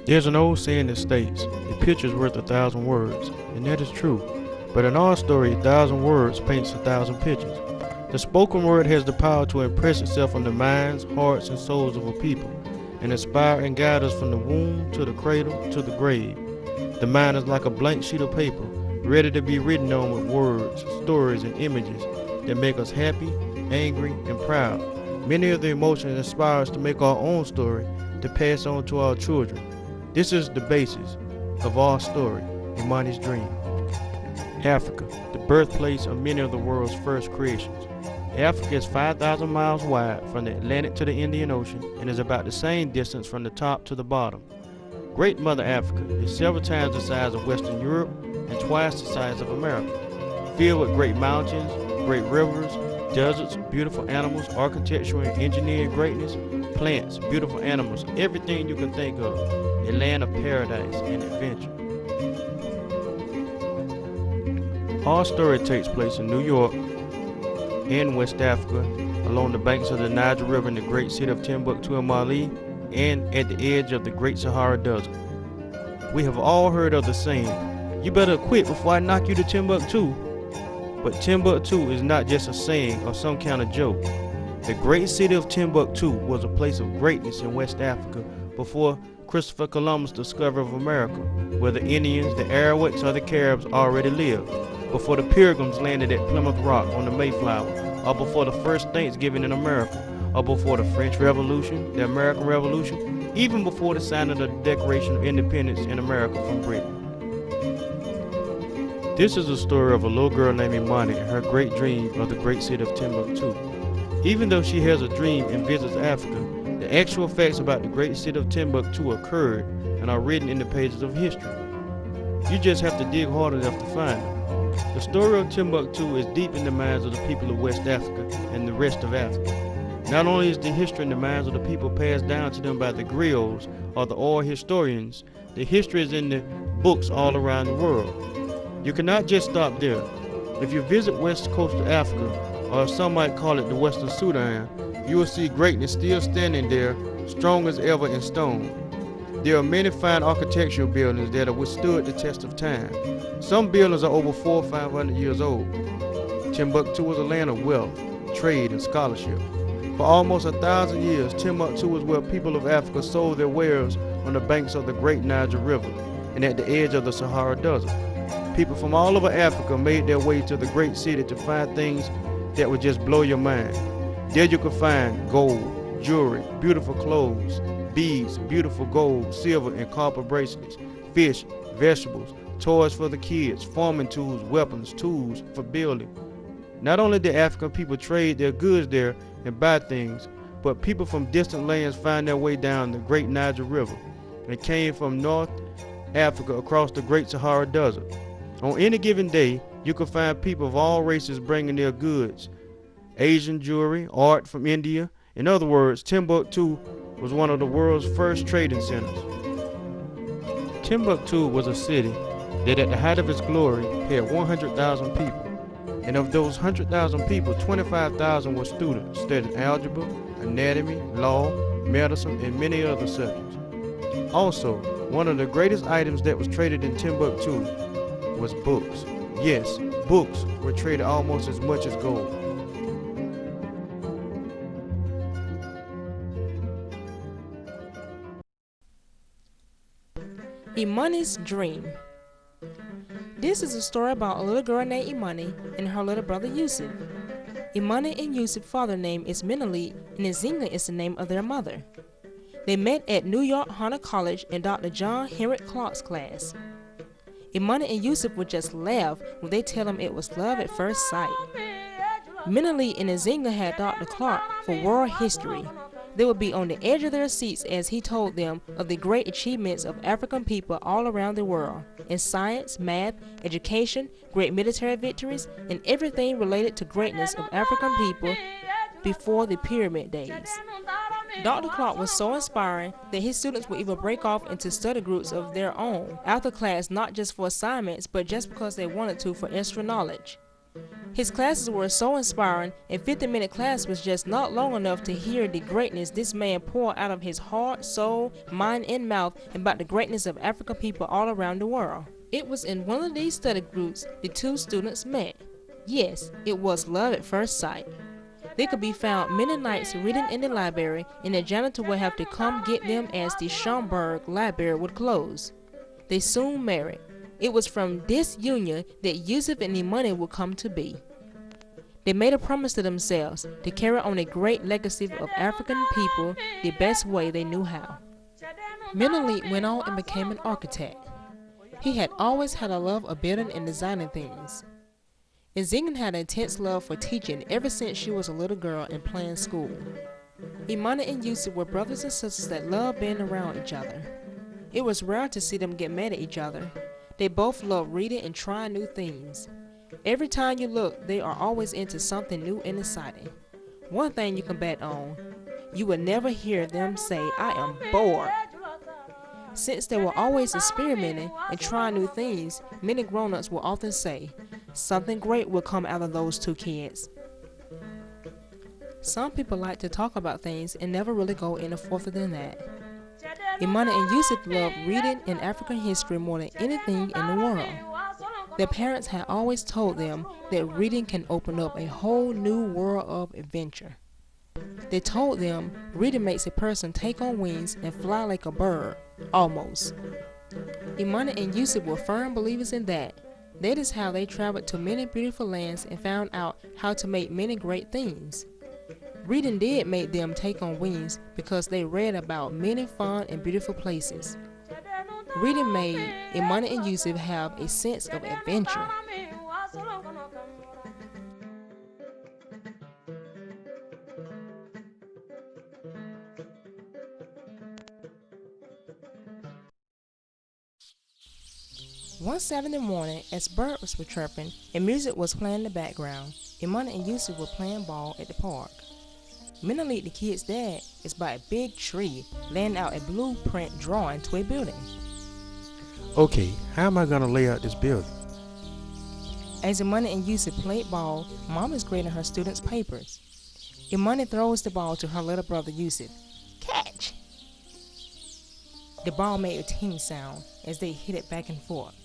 There's an old saying that states, "A picture's worth 1,000 words," and that is true. But in our story, 1,000 words paints 1,000 pictures. The spoken word has the power to impress itself on the minds, hearts, and souls of a people, and inspire and guide us from the womb to the cradle to the grave. The mind is like a blank sheet of paper, ready to be written on with words, stories, and images that make us happy, angry, and proud. Many of the emotions inspire us to make our own story to pass on to our children. This is the basis of our story, Imani's dream. Africa, the birthplace of many of the world's first creations. Africa is 5,000 miles wide from the Atlantic to the Indian Ocean and is about the same distance from the top to the bottom. Great Mother Africa is several times the size of Western Europe and twice the size of America, filled with great mountains, great rivers, deserts, beautiful animals, architectural and engineering greatness, plants, beautiful animals, everything you can think of, a land of paradise and adventure. Our story takes place in New York, in West Africa, along the banks of the Niger River in the great city of Timbuktu and Mali, and at the edge of the Great Sahara Desert. We have all heard of the saying, "You better quit before I knock you to Timbuktu." But Timbuktu is not just a saying or some kind of joke. The great city of Timbuktu was a place of greatness in West Africa before Christopher Columbus' discovery of America, where the Indians, the Arawaks, or the Caribs already lived, before the Pilgrims landed at Plymouth Rock on the Mayflower, or before the first Thanksgiving in America, or before the French Revolution, the American Revolution, even before the signing of the Declaration of Independence in America from Britain. This is the story of a little girl named Imani and her great dream of the great city of Timbuktu. Even though she has a dream and visits Africa, the actual facts about the great city of Timbuktu occurred and are written in the pages of history. You just have to dig hard enough to find them. The story of Timbuktu is deep in the minds of the people of West Africa and the rest of Africa. Not only is the history in the minds of the people passed down to them by the griots or the oral historians, the history is in the books all around the world. You cannot just stop there. If you visit west coast of Africa, or some might call it the Western Sudan, you will see greatness still standing there, strong as ever in stone. There are many fine architectural buildings that have withstood the test of time. Some buildings are over 400 or 500 years old. Timbuktu was a land of wealth, trade, and scholarship. For almost 1,000 years, Timbuktu was where people of Africa sold their wares on the banks of the great Niger River and at the edge of the Sahara Desert. People from all over Africa made their way to the great city to find things that would just blow your mind. There you could find gold, jewelry, beautiful clothes, beads, beautiful gold, silver, and copper bracelets, fish, vegetables, toys for the kids, farming tools, weapons, tools for building. Not only did African people trade their goods there and buy things, but people from distant lands found their way down the great Niger River and came from North Africa across the great Sahara Desert. On any given day, you could find people of all races bringing their goods, Asian jewelry, art from India. In other words, Timbuktu was one of the world's first trading centers. Timbuktu was a city that at the height of its glory had 100,000 people. And of those 100,000 people, 25,000 were students studying algebra, anatomy, law, medicine, and many other subjects. Also, one of the greatest items that was traded in Timbuktu was books. Yes, books were traded almost as much as gold. Imani's dream. This is a story about a little girl named Imani and her little brother Yusuf. Imani and Yusuf's father name is Menelik, and Azinga is the name of their mother. They met at New York Hunter College in Dr. John Henrik Clark's class. Imani and Yusuf would just laugh when they tell him it was love at first sight. Menelik and Azinga had Dr. Clark for world history. They would be on the edge of their seats as he told them of the great achievements of African people all around the world in science, math, education, great military victories, and everything related to greatness of African people before the pyramid days. Dr. Clark was so inspiring that his students would even break off into study groups of their own after class, not just for assignments, but just because they wanted to for extra knowledge. His classes were so inspiring, a 50-minute class was just not long enough to hear the greatness this man poured out of his heart, soul, mind, and mouth about the greatness of African people all around the world. It was in one of these study groups the two students met. Yes, it was love at first sight. They could be found many nights reading in the library, and the janitor would have to come get them as the Schomburg library would close. They soon married. It was from this union that Yusuf and Imani would come to be. They made a promise to themselves to carry on a great legacy of African people the best way they knew how. Minali went on and became an architect. He had always had a love of building and designing things. Azinga had an intense love for teaching ever since she was a little girl and playing school. Imani and Yusuf were brothers and sisters that loved being around each other. It was rare to see them get mad at each other. They both loved reading and trying new things. Every time you look, they are always into something new and exciting. One thing you can bet on, you will never hear them say, "I am bored." Since they were always experimenting and trying new things, many grown-ups will often say, something great will come out of those two kids. Some people like to talk about things and never really go any further than that. Imani and Yusuf loved reading and African history more than anything in the world. Their parents had always told them that reading can open up a whole new world of adventure. They told them reading makes a person take on wings and fly like a bird, almost. Imani and Yusuf were firm believers in that. That is how they traveled to many beautiful lands and found out how to make many great things. Reading did make them take on wings because they read about many fun and beautiful places. Reading made Imani and Yusuf have a sense of adventure. One Saturday morning, as birds were chirping and music was playing in the background, Imani and Yusuf were playing ball at the park. Minali, the kid's dad, is by a big tree, laying out a blueprint drawing to a building. Okay, how am I gonna lay out this building? As Imani and Yusuf played ball, Mom is grading her students' papers. Imani throws the ball to her little brother Yusuf. Catch! The ball made a ting sound as they hit it back and forth.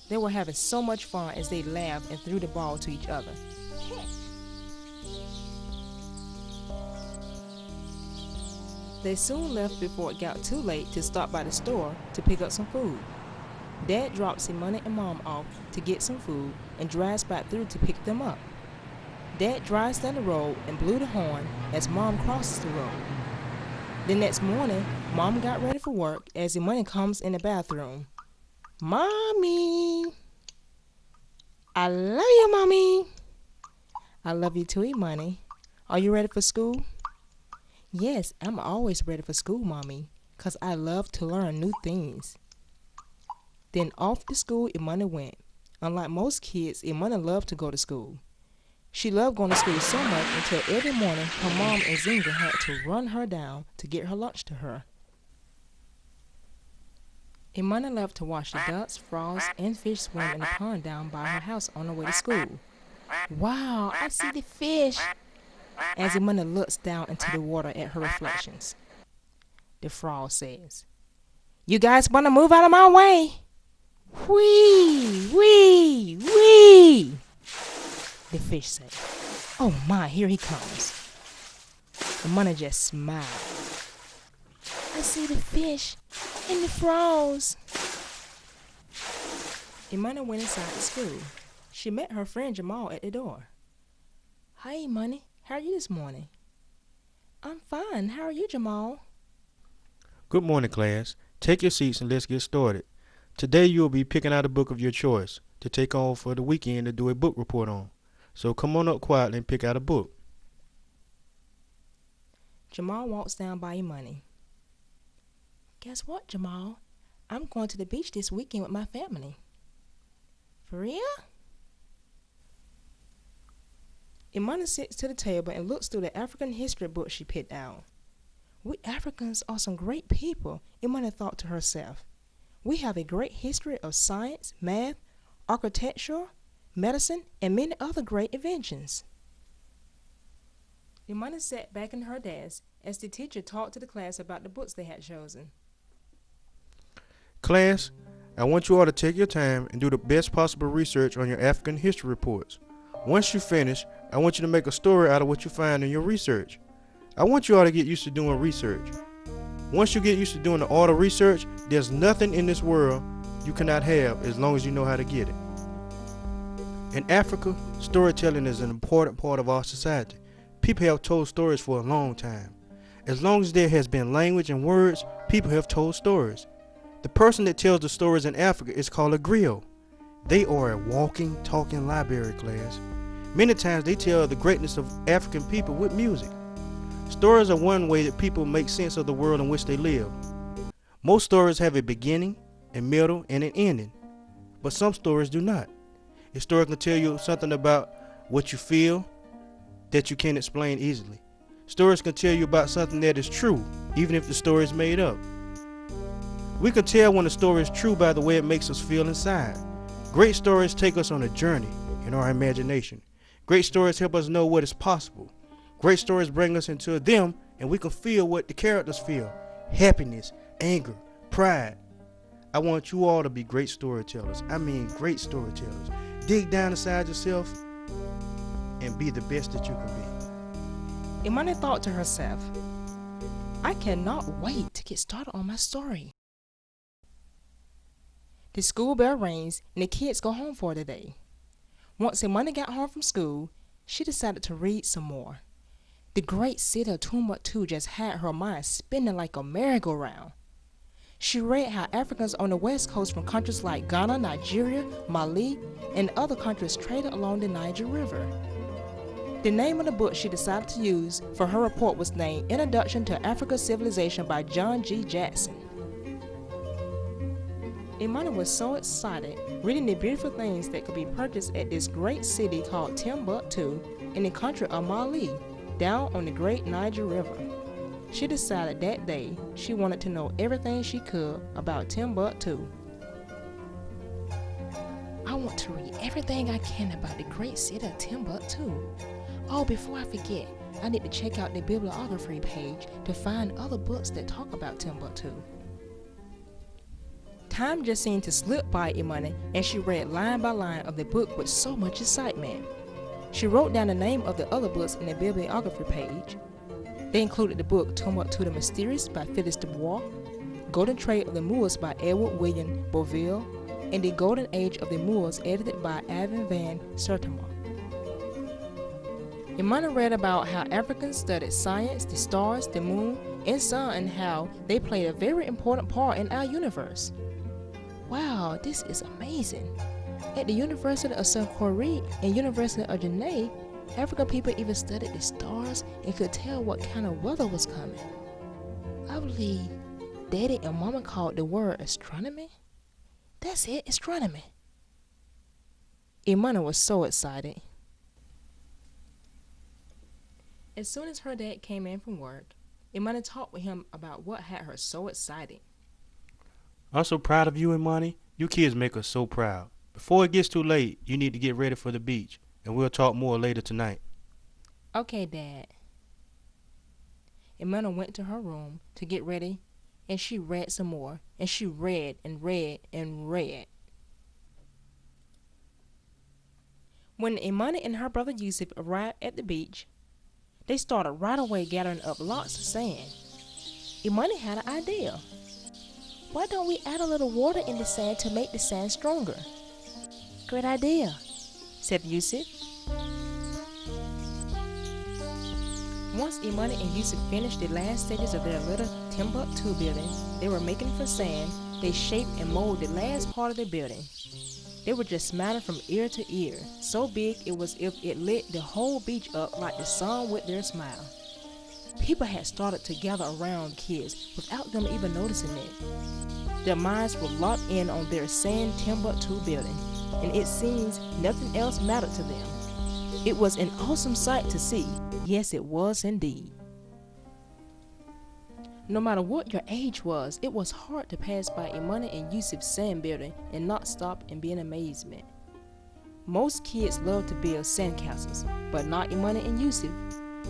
They were having so much fun as they laughed and threw the ball to each other. They soon left before it got too late to stop by the store to pick up some food. Dad drops Imani and Mom off to get some food and drives back through to pick them up. Dad drives down the road and blew the horn as Mom crosses the road. The next morning, Mom got ready for work as Imani comes in the bathroom. Mommy! I love you, Mommy! I love you too, Imani. Are you ready for school? Yes, I'm always ready for school, Mommy, 'cause I love to learn new things. Then off to school Imani went. Unlike most kids, Imani loved to go to school. She loved going to school so much until every morning her mom Azinga had to run her down to get her lunch to her. Imani loved to watch the ducks, frogs, and fish swim in the pond down by her house on her way to school. Wow, I see the fish! As Imani looks down into the water at her reflections. The frog says, "You guys want to move out of my way?" Whee! Whee! Whee! The fish said, "Oh my, here he comes." Imani just smiled. "I see the fish and the frogs." Imani went inside the school. She met her friend Jamal at the door. "Hi, Imani. How are you this morning?" "I'm fine. How are you, Jamal?" Good morning, class. Take your seats and let's get started. Today you will be picking out a book of your choice to take on for the weekend to do a book report on. So come on up quietly and pick out a book. Jamal walks down by Imani. "Guess what, Jamal? I'm going to the beach this weekend with my family." "For real?" Imani sits to the table and looks through the African history book she picked out. "We Africans are some great people," Imani thought to herself. "We have a great history of science, math, architecture, medicine, and many other great inventions. Imani sat back in her desk as the teacher talked to the class about the books they had chosen. Class, I want you all to take your time and do the best possible research on your African history reports. Once you finish, I want you to make a story out of what you find in your research. I want you all to get used to doing research. Once you get used to doing the art of research, there's nothing in this world you cannot have as long as you know how to get it. In Africa, storytelling is an important part of our society. People have told stories for a long time. As long as there has been language and words, people have told stories. The person that tells the stories in Africa is called a griot. They are a walking, talking library, class. Many times they tell the greatness of African people with music. Stories are one way that people make sense of the world in which they live. Most stories have a beginning, a middle, and an ending, but some stories do not. A story can tell you something about what you feel that you can't explain easily. Stories can tell you about something that is true, even if the story is made up. We can tell when a story is true by the way it makes us feel inside. Great stories take us on a journey in our imagination. Great stories help us know what is possible. Great stories bring us into them, and we can feel what the characters feel. Happiness, anger, pride. I want you all to be great storytellers. I mean great storytellers. Dig down inside yourself and be the best that you can be. Imani thought to herself, I cannot wait to get started on my story. The school bell rings and the kids go home for the day. Once Imani got home from school, she decided to read some more. The great city of Timbuktu just had her mind spinning like a merry-go-round. She read how Africans on the west coast from countries like Ghana, Nigeria, Mali, and other countries traded along the Niger River. The name of the book she decided to use for her report was named Introduction to African Civilization by John G. Jackson. Imani was so excited reading the beautiful things that could be purchased at this great city called Timbuktu in the country of Mali, down on the great Niger River. She decided that day she wanted to know everything she could about Timbuktu. I want to read everything I can about the great city of Timbuktu. Oh, before I forget, I need to check out the bibliography page to find other books that talk about Timbuktu. Time just seemed to slip by Imani, and she read line by line of the book with so much excitement. She wrote down the name of the other books in the bibliography page. They included the book Timbuktu the Mysterious by Phyllis Du Bois, Golden Trade of the Moors by Edward William Boville, and The Golden Age of the Moors edited by Ivan van Sertima. Imani read about how Africans studied science, the stars, the moon, and sun, and how they played a very important part in our universe. Wow, this is amazing. At the University of South Korea and University of Geneva, African people even studied the stars and could tell what kind of weather was coming. I believe Daddy and Mama called the word astronomy. That's it, astronomy. Imani was so excited. As soon as her dad came in from work, Imani talked with him about what had her so excited. I'm so proud of you, Imani. You kids make us so proud. Before it gets too late, you need to get ready for the beach, and we'll talk more later tonight. Okay, Dad. Imani went to her room to get ready, and she read some more, and she read and read and read. When Imani and her brother Yusuf arrived at the beach, they started right away gathering up lots of sand. Imani had an idea. Why don't we add a little water in the sand to make the sand stronger? Great idea, said Yusuf. Once Imani and Yusuf finished the last stages of their little Timbuktu building they were making from sand, they shaped and molded the last part of the building. They were just smiling from ear to ear, so big it was as if it lit the whole beach up like the sun with their smile. People had started to gather around the kids without them even noticing it. Their minds were locked in on their sand Timbuktu building, and it seems nothing else mattered to them. It was an awesome sight to see. Yes, it was indeed. No matter what your age was, it was hard to pass by Imani and Yusuf's sand building and not stop and be in amazement. Most kids love to build sandcastles, but not Imani and Yusuf.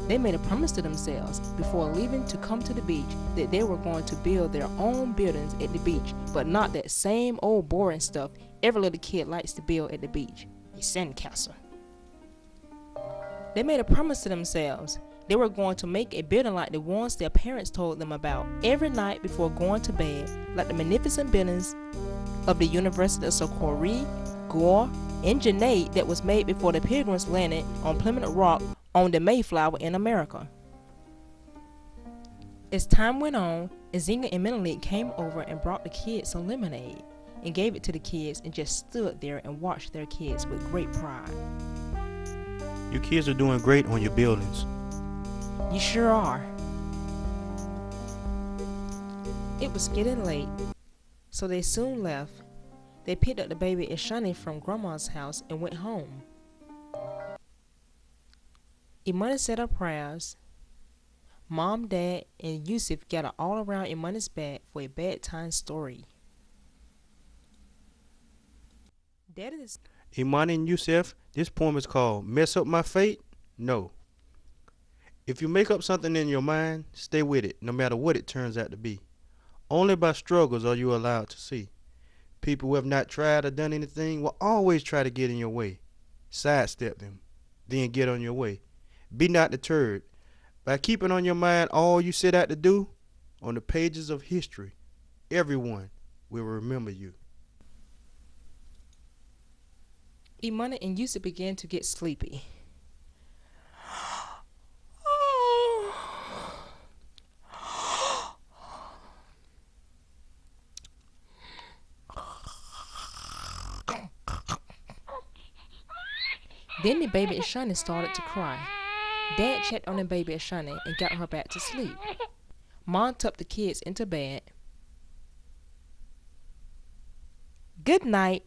They made a promise to themselves before leaving to come to the beach that they were going to build their own buildings at the beach, but not that same old boring stuff every little kid likes to build at the beach, a sandcastle. They made a promise to themselves. They were going to make a building like the ones their parents told them about every night before going to bed, like the magnificent buildings of the University of Socorro, Goa, and Janae that was made before the Pilgrims landed on Plymouth Rock on the Mayflower in America. As time went on, Azinga and Imani came over and brought the kids some lemonade and gave it to the kids and just stood there and watched their kids with great pride. You kids are doing great on your buildings. You sure are. It was getting late, so they soon left. They picked up the baby Ishani from Grandma's house and went home. Imani said her prayers. Mom, Dad, and Yusuf gathered all around Imani's bed for a bedtime story. Daddy is Imani and Yusuf, this poem is called Mess Up My Fate? No. If you make up something in your mind, stay with it, no matter what it turns out to be. Only by struggles are you allowed to see. People who have not tried or done anything will always try to get in your way. Sidestep them, then get on your way. Be not deterred. By keeping on your mind all you set out to do, on the pages of history, everyone will remember you. Imani and Yusuf began to get sleepy. Then the baby Ishani started to cry. Dad checked on the baby Ishani and got her back to sleep. Mom tucked the kids into bed. Good night.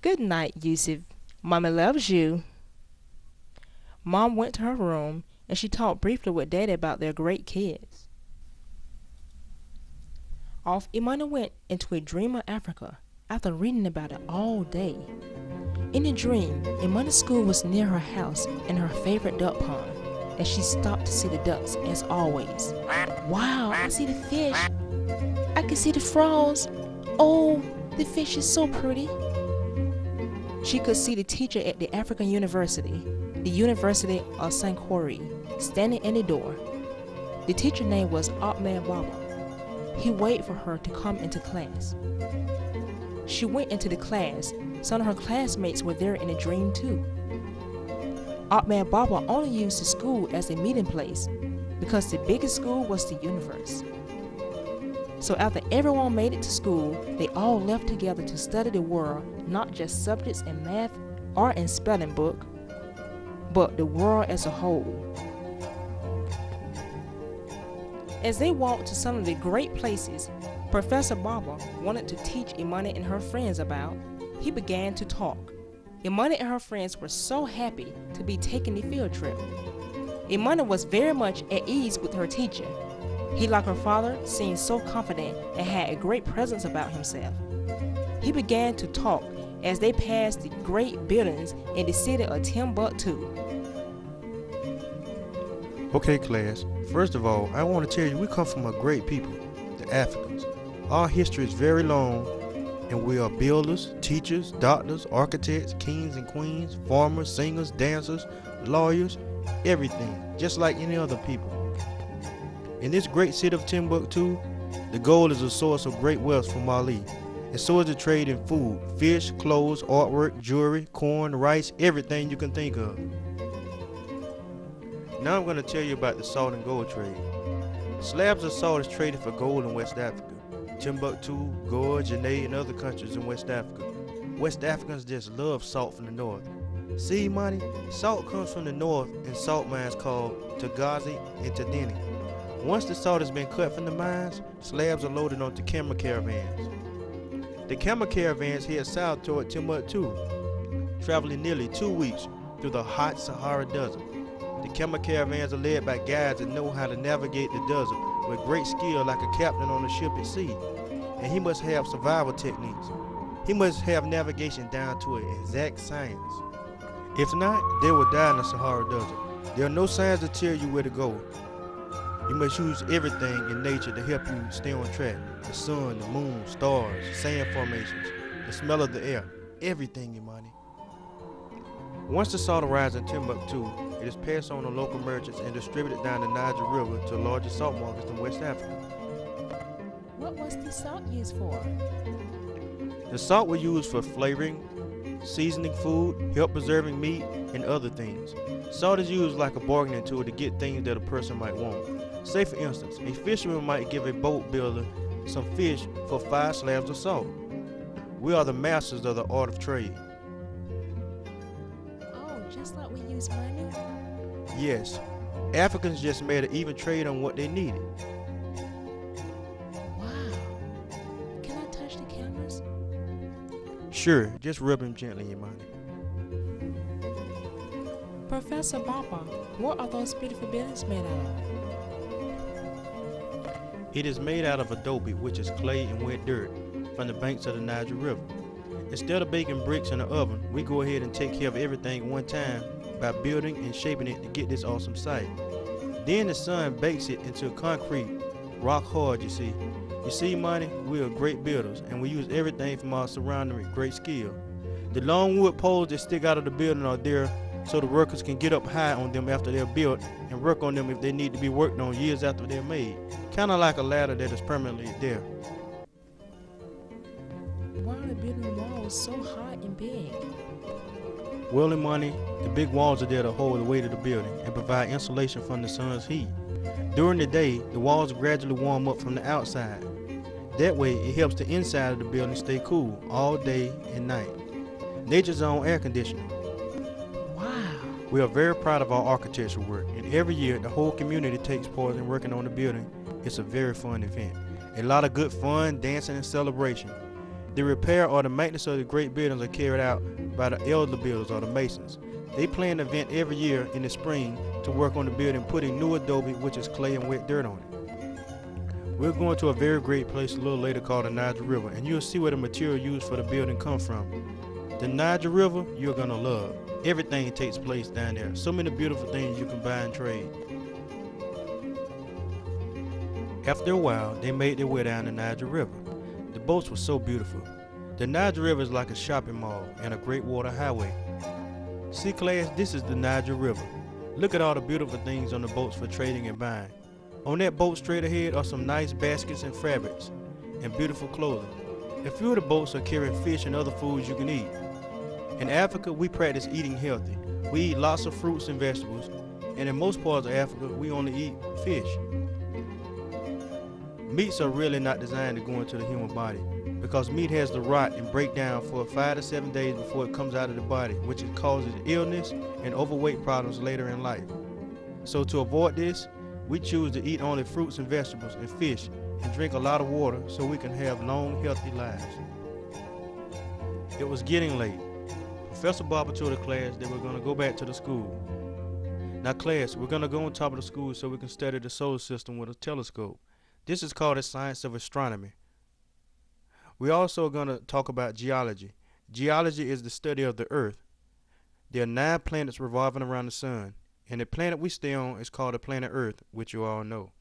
Good night, Yusuf. Mommy loves you. Mom went to her room and she talked briefly with Daddy about their great kids. Off Imani went into a dream of Africa after reading about it all day. In the dream, Imani's school was near her house and her favorite duck pond, and she stopped to see the ducks as always. Wow, I see the fish. I can see the frogs. Oh, the fish is so pretty. She could see the teacher at the African University, the University of Sankore, standing in the door. The teacher's name was Ahmed Baba. He waited for her to come into class. She went into the class. Some of her classmates were there in a dream too. Ahmed Baba only used the school as a meeting place because the biggest school was the universe. So after everyone made it to school, they all left together to study the world, not just subjects in math, art and spelling book, but the world as a whole. As they walked to some of the great places Professor Baba wanted to teach Imani and her friends about, he began to talk. Imani and her friends were so happy to be taking the field trip. Imani was very much at ease with her teacher. He, like her father, seemed so confident and had a great presence about himself. He began to talk as they passed the great buildings in the city of Timbuktu. Okay, class. First of all, I want to tell you we come from a great people, the Africans. Our history is very long, and we are builders, teachers, doctors, architects, kings and queens, farmers, singers, dancers, lawyers, everything, just like any other people. In this great city of Timbuktu, the gold is a source of great wealth for Mali, and so is the trade in food, fish, clothes, artwork, jewelry, corn, rice, everything you can think of. Now I'm going to tell you about the salt and gold trade. Slabs of salt is traded for gold in West Africa. Timbuktu, Goa, Janae, and other countries in West Africa. West Africans just love salt from the north. See, Imani, salt comes from the north in salt mines called Tagazi and Tadini. Once the salt has been cut from the mines, slabs are loaded onto camel caravans. The camel caravans head south toward Timbuktu, traveling nearly 2 weeks through the hot Sahara Desert. The camel caravans are led by guides that know how to navigate the desert with great skill, like a captain on a ship at sea, and he must have survival techniques. He must have navigation down to an exact science. If not, they will die in the Sahara Desert. There are no signs to tell you where to go. You must use everything in nature to help you stay on track. The sun, the moon, stars, sand formations, the smell of the air. Everything, Imani. Once the salt arrives in Timbuktu, it is passed on to local merchants and distributed down the Niger River to larger salt markets in West Africa. What was the salt used for? The salt was used for flavoring, seasoning food, help preserving meat, and other things. Salt is used like a bargaining tool to get things that a person might want. Say for instance, a fisherman might give a boat builder some fish for 5 slabs of salt. We are the masters of the art of trade. Oh, just like we use money? Yes, Africans just made an even trade on what they needed. Wow. Can I touch the cameras? Sure, just rub him gently, Imani. Professor Baba, what are those beautiful buildings made out of? It is made out of adobe, which is clay and wet dirt, from the banks of the Niger River. Instead of baking bricks in the oven, we go ahead and take care of everything at one time by building and shaping it to get this awesome site. Then the sun bakes it into concrete, rock hard, you see. You see, Imani, we are great builders, and we use everything from our surrounding with great skill. The long wood poles that stick out of the building are there so the workers can get up high on them after they're built and work on them if they need to be worked on years after they're made. Kind of like a ladder that is permanently there. Why are the building walls so high and big? Well, Imani, the big walls are there to hold the weight of the building and provide insulation from the sun's heat. During the day, the walls gradually warm up from the outside. That way, it helps the inside of the building stay cool all day and night. Nature's own air conditioning. Wow. We are very proud of our architectural work, and every year the whole community takes part in working on the building. It's a very fun event. A lot of good fun, dancing, and celebration. The repair or the maintenance of the great buildings are carried out by the elder builders or the masons. They plan an event every year in the spring to work on the building, putting new adobe, which is clay and wet dirt on it. We're going to a very great place a little later called the Niger River, and you'll see where the material used for the building comes from. The Niger River, you're going to love. Everything takes place down there. So many beautiful things you can buy and trade. After a while, they made their way down the Niger River. The boats were so beautiful. The Niger River is like a shopping mall and a great water highway. See, class, this is the Niger River. Look at all the beautiful things on the boats for trading and buying. On that boat straight ahead are some nice baskets and fabrics and beautiful clothing. A few of the boats are carrying fish and other foods you can eat. In Africa, we practice eating healthy. We eat lots of fruits and vegetables, and in most parts of Africa, we only eat fish. Meats are really not designed to go into the human body because meat has to rot and break down for 5 to 7 days before it comes out of the body, which causes illness and overweight problems later in life. So to avoid this, we choose to eat only fruits and vegetables and fish and drink a lot of water so we can have long, healthy lives. It was getting late. Professor Barber told the class that we're going to go back to the school. Now class, we're going to go on top of the school so we can study the solar system with a telescope. This is called the science of astronomy. We're also going to talk about geology. Geology is the study of the Earth. There are 9 planets revolving around the sun, and the planet we stay on is called the planet Earth, which you all know.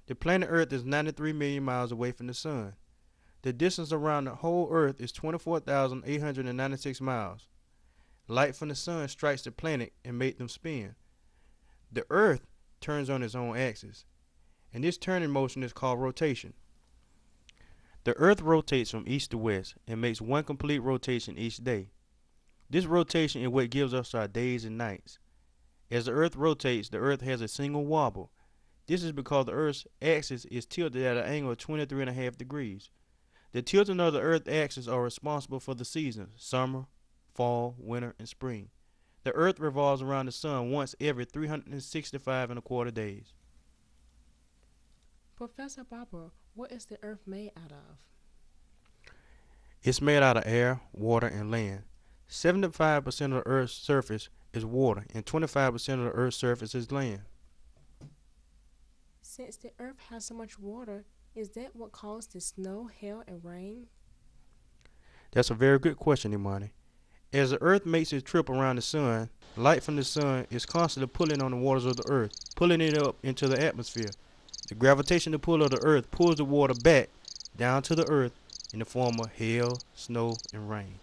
The planet Earth is 93 million miles away from the sun. The distance around the whole Earth is 24,896 miles. Light from the sun strikes the planet and makes them spin. The Earth turns on its own axis, and this turning motion is called rotation. The Earth rotates from east to west and makes one complete rotation each day. This rotation is what gives us our days and nights. As the Earth rotates, the Earth has a single wobble. This is because the Earth's axis is tilted at an angle of 23.5 degrees. The tilting of the Earth's axis are responsible for the seasons: summer, fall, winter, and spring. The Earth revolves around the sun once every 365.25 days. Professor Barber, what is the Earth made out of? It's made out of air, water, and land. 75% of the Earth's surface is water, and 25% of the Earth's surface is land. Since the Earth has so much water, is that what caused the snow, hail, and rain? That's a very good question, Imani. As the Earth makes its trip around the Sun, light from the Sun is constantly pulling on the waters of the Earth, pulling it up into the atmosphere. The gravitational pull of the Earth pulls the water back down to the Earth in the form of hail, snow, and rain.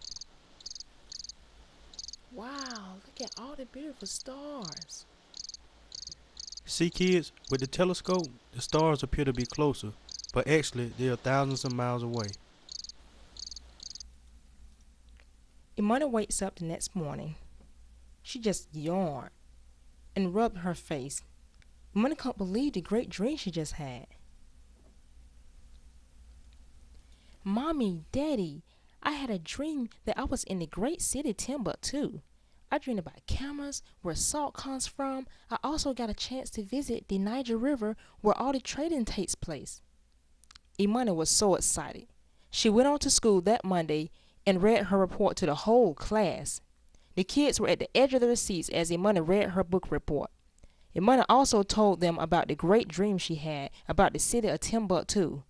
Wow, look at all the beautiful stars. See, kids, with the telescope, the stars appear to be closer, but actually they are thousands of miles away. Imani wakes up the next morning. She just yawned and rubbed her face. Imani can't believe the great dream she just had. Mommy, Daddy, I had a dream that I was in the great city Timbuktu. I dreamed about cameras, where salt comes from. I also got a chance to visit the Niger River where all the trading takes place. Imani was so excited. She went on to school that Monday and read her report to the whole class. The kids were at the edge of their seats as Imani read her book report. Imani also told them about the great dream she had about the city of Timbuktu.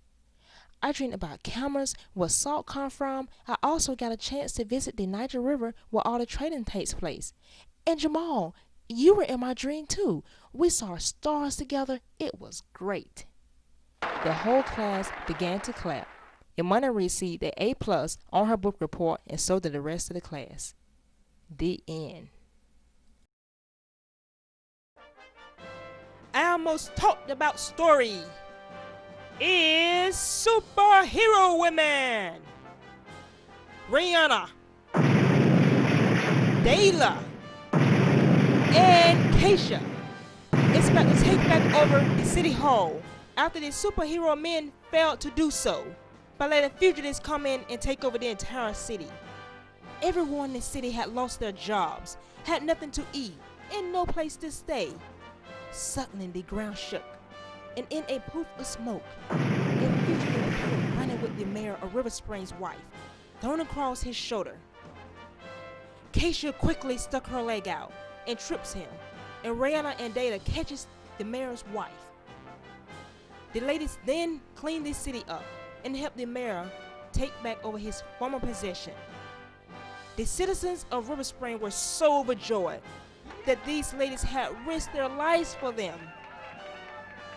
I dreamed about cameras, where salt come from. I also got a chance to visit the Niger River where all the trading takes place. And Jamal, you were in my dream too. We saw stars together. It was great. The whole class began to clap. Imani received an A+ on her book report, and so did the rest of the class. The end. Our most talked about story is superhero women. Rihanna, Dayla, and Keisha is about to take back over the city hall after the superhero men failed to do so by letting fugitives come in and take over the entire city. Everyone in the city had lost their jobs, had nothing to eat, and no place to stay. Suddenly the ground shook, and in a poof of smoke, a fugitive appeared running with the mayor of River Springs' wife, thrown across his shoulder. Keisha quickly stuck her leg out and trips him, and Rihanna and Data catches the mayor's wife. The ladies then clean the city up and help the mayor take back over his former possession. The citizens of River Spring were so overjoyed that these ladies had risked their lives for them.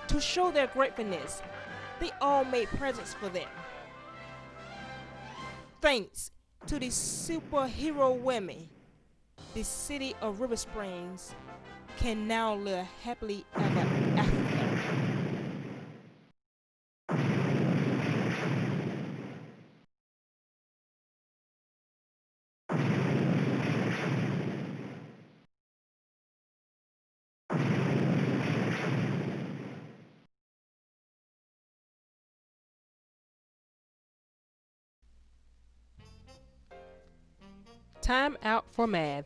To show their gratefulness, they all made presents for them. Thanks to the superhero women, the city of River Springs can now live happily ever after. Time out for math.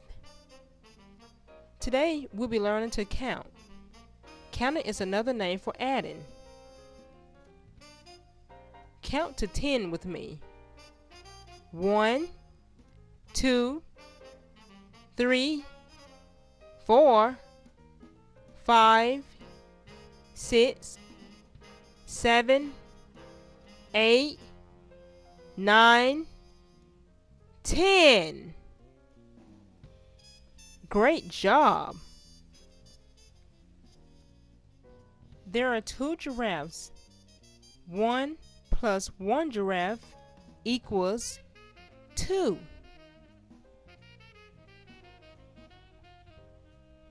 Today we'll be learning to count. Counting is another name for adding. Count to 10 with me. 1, 2, 3, 4, 5, 6, 7, 8, 9, 10. Great job. There are 2 giraffes. 1 plus 1 giraffe equals 2.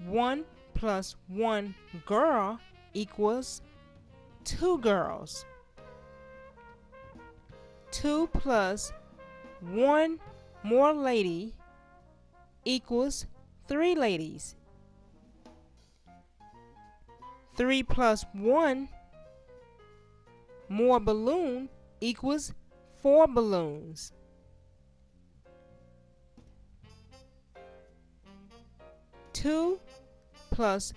1 plus 1 girl equals 2 girls. 2 plus 1 more lady equals 3 ladies. 3 plus 1 more balloon equals 4 balloons. 2 plus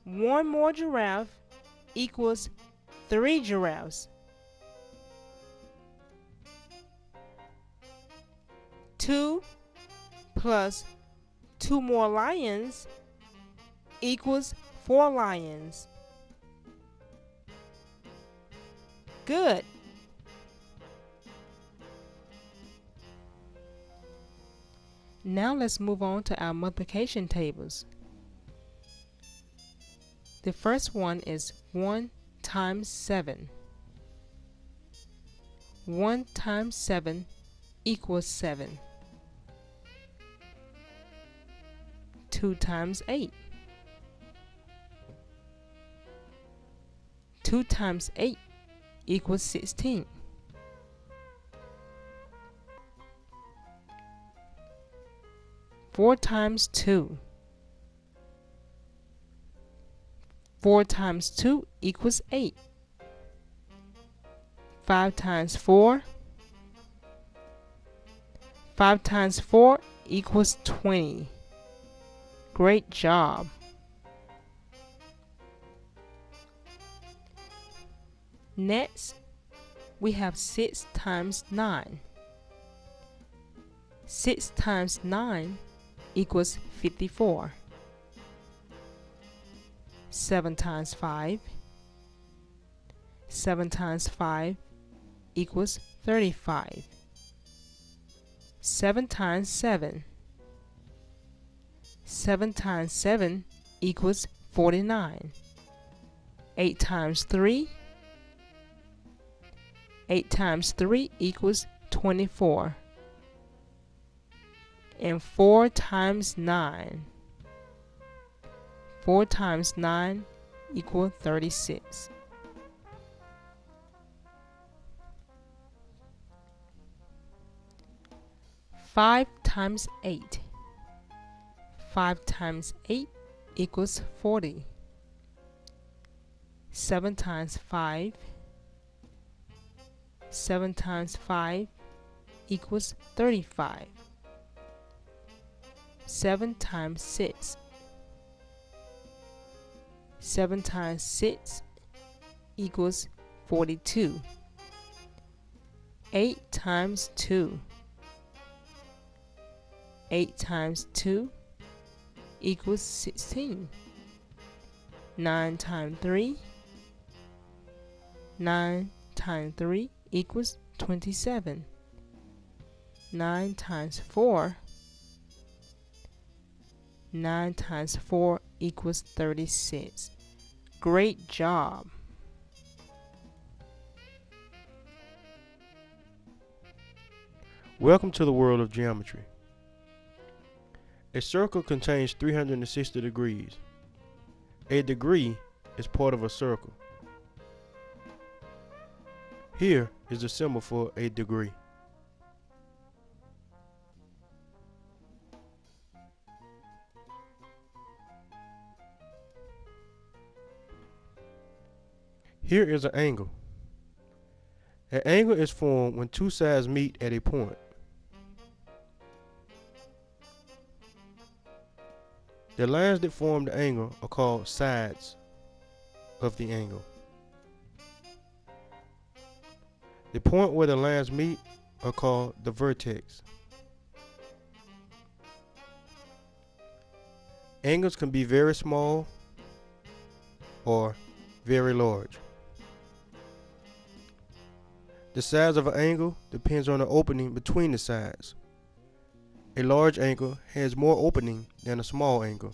1 more giraffe equals 3 giraffes. 2 plus 2 more lions equals 4 lions. Good. Now let's move on to our multiplication tables. The first one is 1 times 7. 1 times 7 equals 7. 2 times 8. 2 times 8 equals 16. 4 times 2. 4 times 2 equals 8. 5 times 4. 5 times 4 equals 20. Great job. Next, we have 6 times 9. 6 times 9 equals 54. 7 times 5. 7 times 5 equals 35. 7 times 7. 7 times 7 equals 49. 8 times 3. 8 times 3 equals 24. And 4 times 9. 4 times 9 equals 36. Five times 8. 5 times 8 equals 40. 7 times 5. 7 times 5 equals 35. 7 times 6. 7 times 6 equals 42. 8 times 2. 8 times 2 equals 16. 9 times 3. 9 times 3 equals 27. 9 times 4. 9 times 4 equals 36. Great job. Welcome to the world of geometry. A circle contains 360 degrees. A degree is part of a circle. Here is the symbol for a degree. Here is an angle. An angle is formed when two sides meet at a point. The lines that form the angle are called sides of the angle. The point where the lines meet are called the vertex. Angles can be very small or very large. The size of an angle depends on the opening between the sides. A large angle has more opening than a small angle.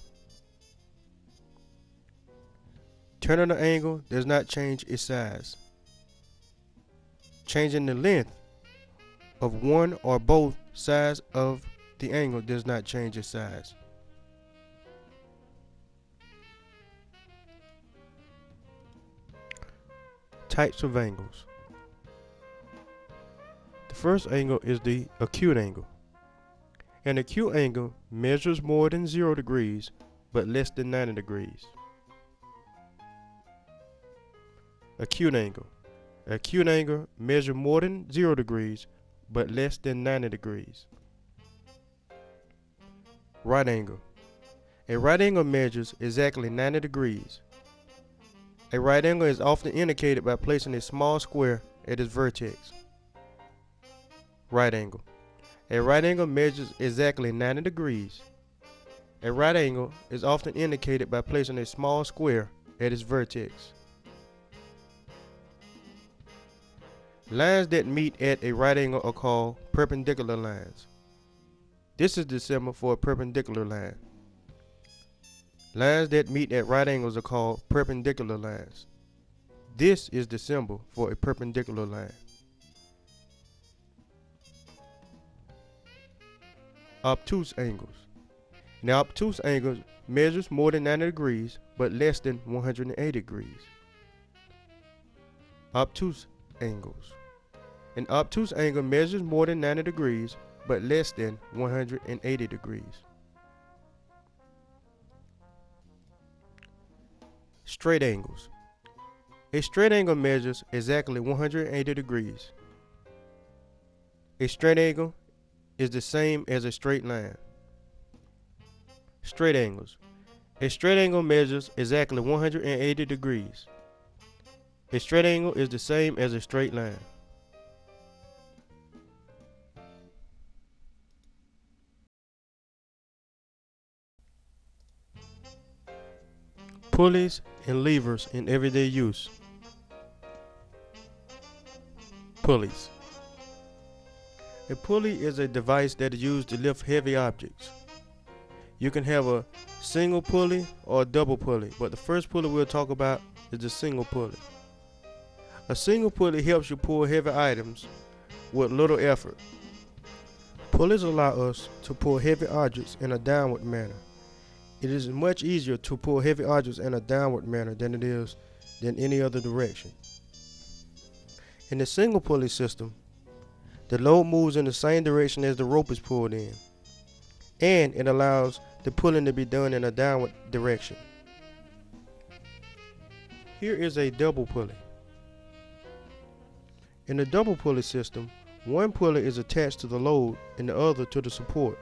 Turning the angle does not change its size. Changing the length of one or both sides of the angle does not change its size. Types of angles. The first angle is the acute angle. An acute angle measures more than 0 degrees but less than 90 degrees. Acute angle. Acute angle measures more than 0 degrees but less than 90 degrees. Right angle. A right angle measures exactly 90 degrees. A right angle is often indicated by placing a small square at its vertex. Right angle. A right angle measures exactly 90 degrees. A right angle is often indicated by placing a small square at its vertex. Lines that meet at a right angle are called perpendicular lines. This is the symbol for a perpendicular line. Lines that meet at right angles are called perpendicular lines. This is the symbol for a perpendicular line. Obtuse angles. An obtuse angle measures more than 90 degrees but less than 180 degrees. Obtuse angles. An obtuse angle measures more than 90 degrees but less than 180 degrees. Straight angles. A straight angle measures exactly 180 degrees. A straight angle is the same as a straight line. Straight angles. A straight angle measures exactly 180 degrees. A straight angle is the same as a straight line. Pulleys and levers in everyday use. Pulleys. A pulley is a device that is used to lift heavy objects. You can have a single pulley or a double pulley, but the first pulley we'll talk about is the single pulley. A single pulley helps you pull heavy items with little effort. Pulleys allow us to pull heavy objects in a downward manner. It is much easier to pull heavy objects in a downward manner than it is in any other direction. In the single pulley system, the load moves in the same direction as the rope is pulled in, and it allows the pulling to be done in a downward direction. Here is a double pulley. In the double pulley system, one pulley is attached to the load and the other to the support.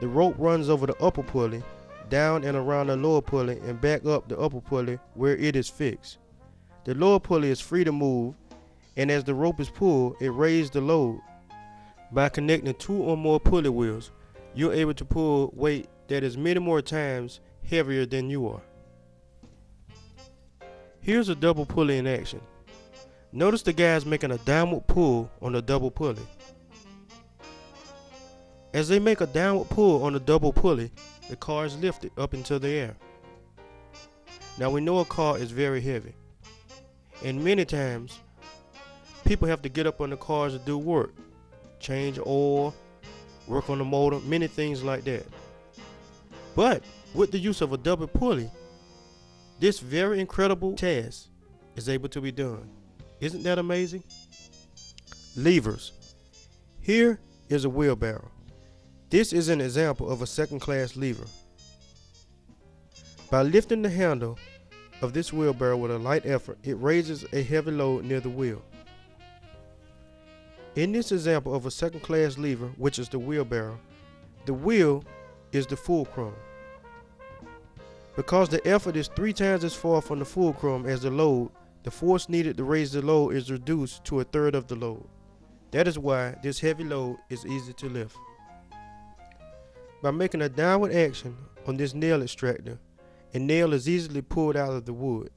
The rope runs over the upper pulley, down and around the lower pulley, and back up the upper pulley where it is fixed. The lower pulley is free to move, and as the rope is pulled, it raises the load. By connecting two or more pulley wheels, you're able to pull weight that is many more times heavier than you are. Here's a double pulley in action. Notice the guys making a downward pull on the double pulley. As they make a downward pull on the double pulley, the car is lifted up into the air. Now we know a car is very heavy, and many times people have to get up on the cars to do work, change oil, work on the motor, many things like that. But with the use of a double pulley, this very incredible task is able to be done. Isn't that amazing? Levers. Here is a wheelbarrow. This is an example of a second-class lever. By lifting the handle of this wheelbarrow with a light effort, it raises a heavy load near the wheel. In this example of a second-class lever, which is the wheelbarrow, the wheel is the fulcrum. Because the effort is 3 times as far from the fulcrum as the load, the force needed to raise the load is reduced to a third of the load. That is why this heavy load is easy to lift. By making a downward action on this nail extractor, a nail is easily pulled out of the wood.